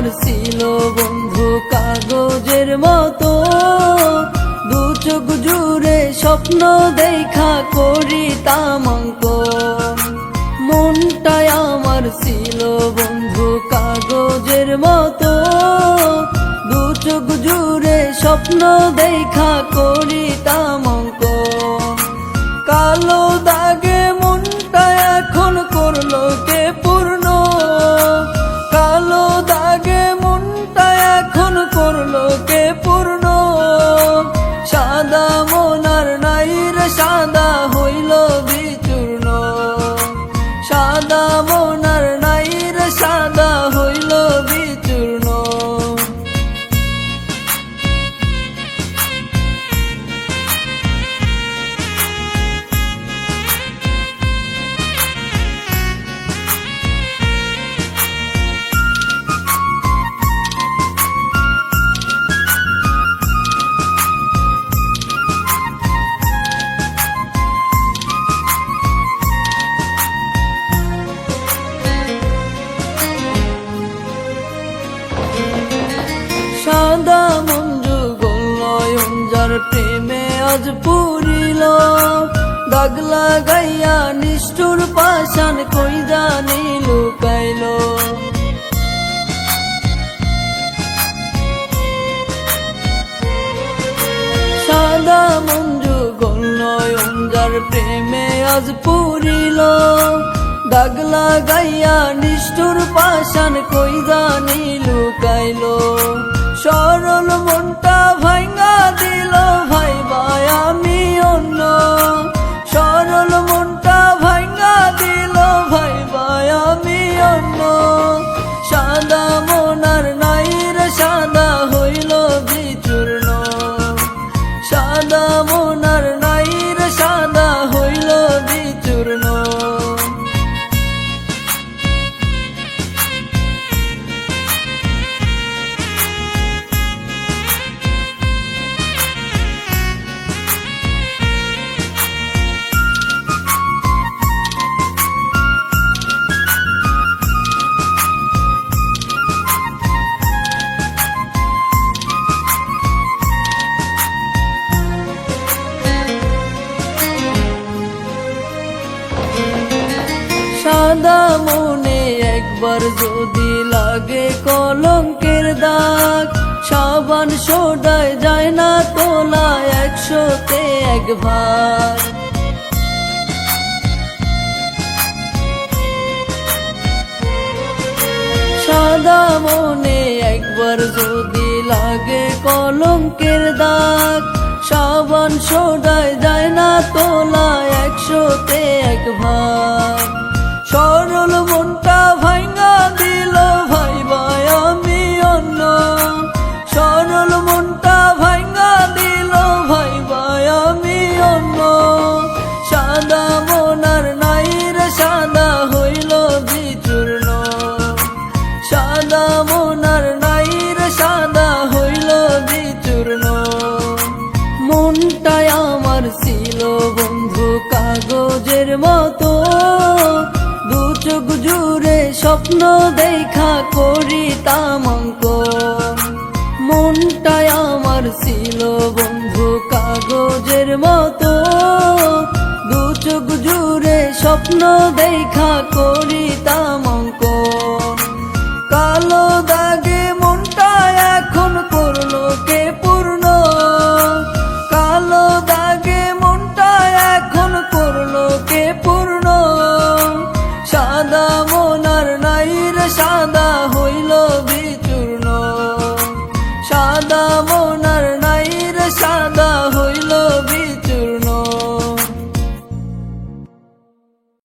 আমার ছিল বন্ধু কাগজের মতো, দু চোখ জুড়ে স্বপ্ন দেখা করিতাম অঙ্কন। মনটাই আমার ছিল বন্ধু কাগজের মতো, দু চোখ জুড়ে স্বপ্ন দেখা করিতাম অঙ্কন। কালো দাগে মনটা এখন করলো কে পূর্ণ, কালো দাগে মনটা এখন করলো কে পূর্ণ। সাদা মনার নাই রে সাদা হইল বিচূর্ণ, সাদা মনার নাই রে সাদা হইল বিচূর্ণ। সাদা মঞ্জু গোলয়ন যার প্রেমে আজ পুরিল, দাগ লাগাইয়া নিষ্ঠুর পাষাণ কই জানি লুকাইল। সাদা মঞ্জু গোলয়ন যার প্রেমে আজ পুরিল, দাগ লাগাইয়া নিষ্ঠুর পাষাণ কই জানি লুকাইল। সরল মনটা ভাঙা দিল ভাইবা আমি অন্য, সরল মনটা ভাঙা দিল ভাইবা আমি অন্য। সাদা মনার নাই রে সাদা হইল বিচূর্ণ, সাদা মনার নাই রে সাদা হইল বিচূর্ণ। সাদা মনে একবার যদি লাগে কলঙ্কের দাগ, সাবান সোডায় যায় না তোলা 100তে 1 ভাগ। সাদা মনে একবার যদি লাগে কলঙ্কের দাগ, সাবান সোডায় যায় না তোলা 100তে 1 ভাগ। সরল মনটা ভাঙা দিল ভাইবা আমি অন্য, সরল মনটা ভাঙা দিল ভাইবা আমি অন্য। সাদা মনার নাই রে সাদা হইল বিচূর্ণ, সাদা মনার নাই রে সাদা হইল বিচূর্ণ। মনটাই আমার ছিল বন্ধু কাগজের মতো, দু চোখ জুড়ে স্বপ্ন দেখা করিতাম অঙ্কন। মনটাই আমার ছিল বন্ধু কাগজের মতো, দু চোখ জুড়ে স্বপ্ন দেখা